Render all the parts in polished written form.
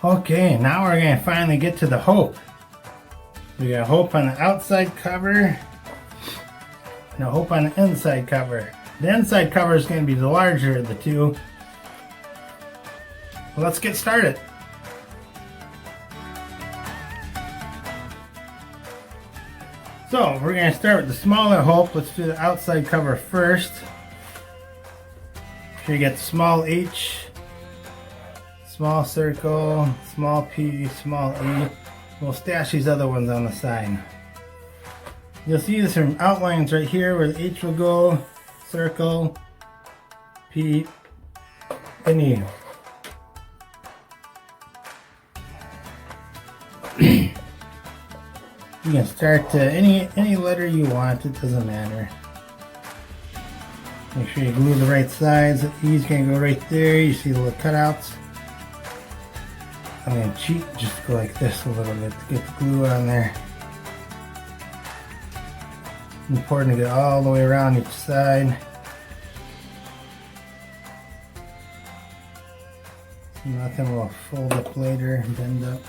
Okay, now we're going to finally get to the hope. We got hope on the outside cover and a hope on the inside cover. The inside cover is going to be the larger of the two. Let's get started. So we're going to start with the smaller hope. Let's do the outside cover first. Make sure you get the small H, small circle, small P, small E. We'll stash these other ones on the side. You'll see there's some outlines right here where the H will go, circle, P, and E. You can start any letter you want, it doesn't matter. Make sure you glue the right sides. The E's gonna go right there. You see the little cutouts. I'm gonna cheat, just go like this a little bit to get the glue on there. Important to get all the way around each side. So nothing will fold up later and bend up.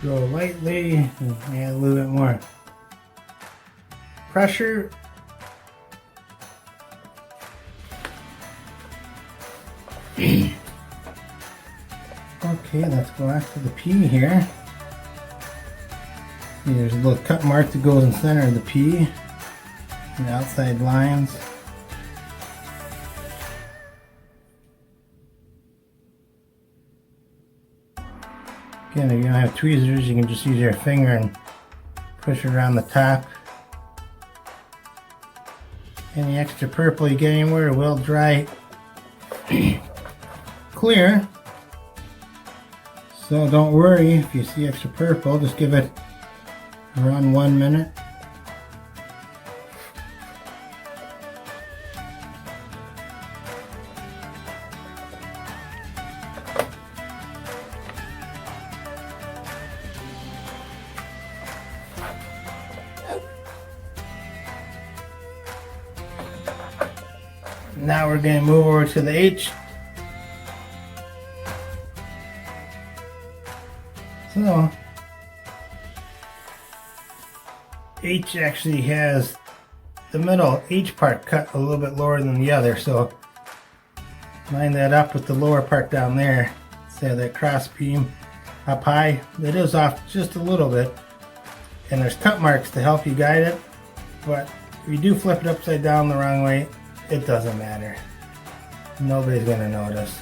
Go lightly and add a little bit more pressure. Okay, let's go after the P here. See, there's a little cut mark that goes in the center of the P and the outside lines. Again, if you don't have tweezers, you can just use your finger and push it around the top. Any extra purple you get anywhere will dry clear. So don't worry if you see extra purple, just give it around 1 minute. Now we're going to move over to the H. So, H actually has the middle H part cut a little bit lower than the other, so line that up with the lower part down there. So that cross beam up high, it is off just a little bit, and there's cut marks to help you guide it, but if you do flip it upside down the wrong way, it doesn't matter. Nobody's gonna notice.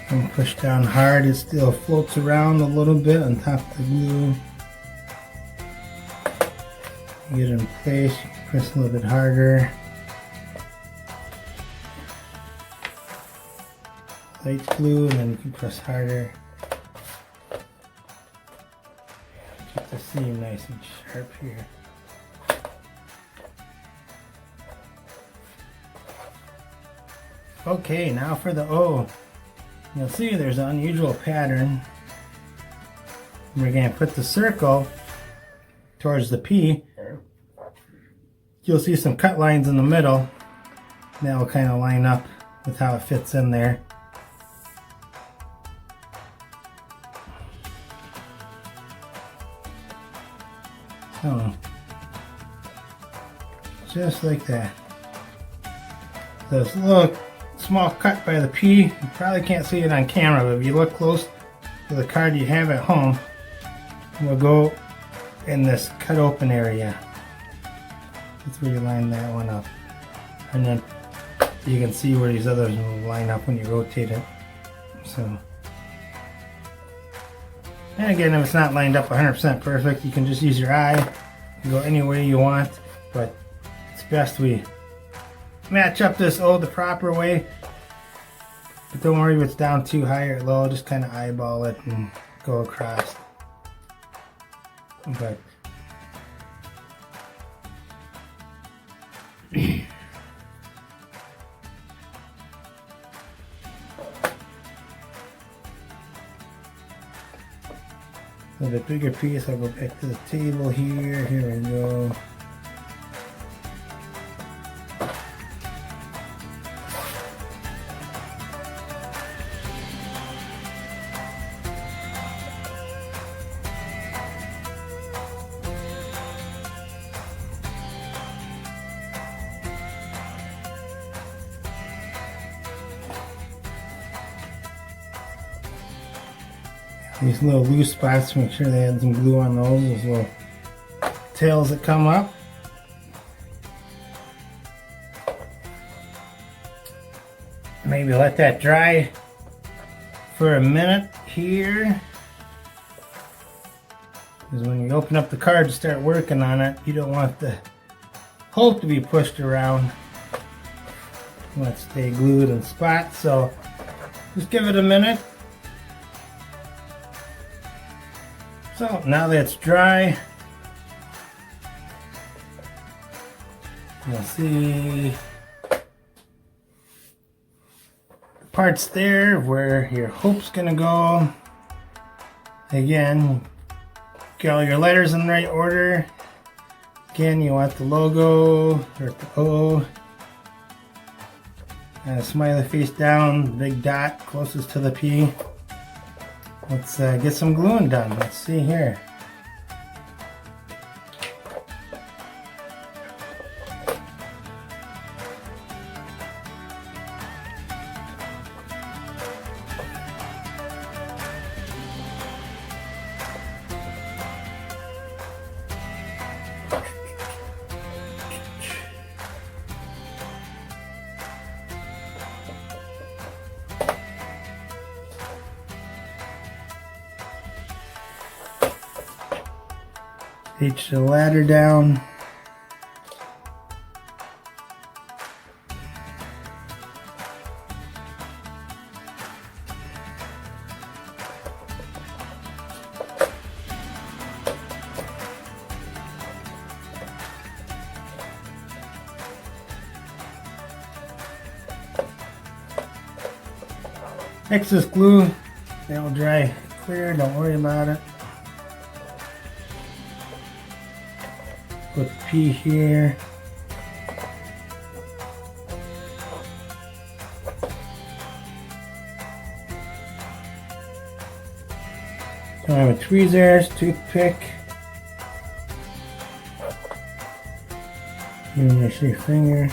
And push down hard, it still floats around a little bit on top of the glue. You get it in place, you can press a little bit harder. Light glue, and then you can press harder. Keep the seam nice and sharp here. Okay, now for the O. You'll see there's an unusual pattern. We're going to put the circle towards the P. You'll see some cut lines in the middle. That will kind of line up with how it fits in there. So, just like that. This little small cut by the P, you probably can't see it on camera, but if you look close to the card you have at home, it will go in this cut open area. That's where you line that one up. and then you can see where these others will line up when you rotate it. So, and again, if it's not lined up 100% perfect, you can just use your eye and go any way you want, but it's best we match up this O the proper way. But don't worry if it's down too high or low, just kind of eyeball it and go across. But so the bigger piece, I'll go back to the table here. Here we go. These little loose spots, make sure they had some glue on those little tails that come up. Maybe let that dry for a minute here. Because when you open up the card to start working on it, you don't want the hole to be pushed around. You want it to stay glued in spots, so just give it a minute. So now that it's dry, you'll see the parts there where your hope's gonna go. Again, get all your letters in the right order. Again, you want the logo or the O, and a smiley face down, big dot closest to the P. Let's get some gluing done. Let's see here. Reach the ladder down. Excess glue, that will dry clear, don't worry about it. Put the P here. So I have a tweezers, toothpick. Use your finger.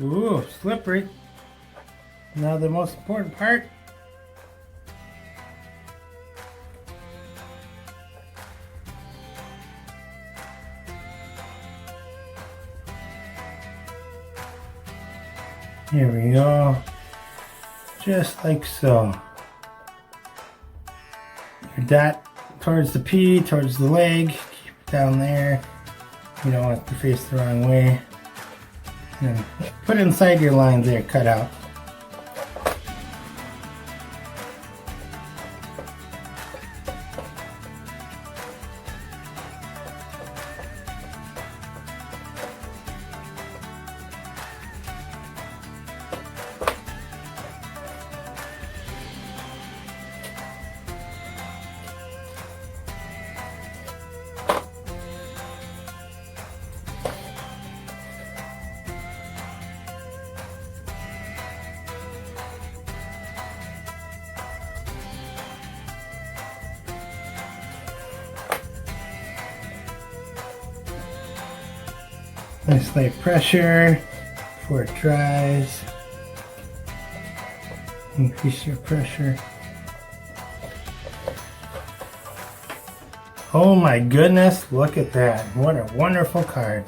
Ooh, slippery. Now the most important part. Here we go. Just like so. dot towards the P, towards the leg. Keep it down there. You don't want it to face the wrong way. And put it inside your lines there, cut out. Nice light pressure before it dries. Increase your pressure. Oh my goodness, look at that. What a wonderful card.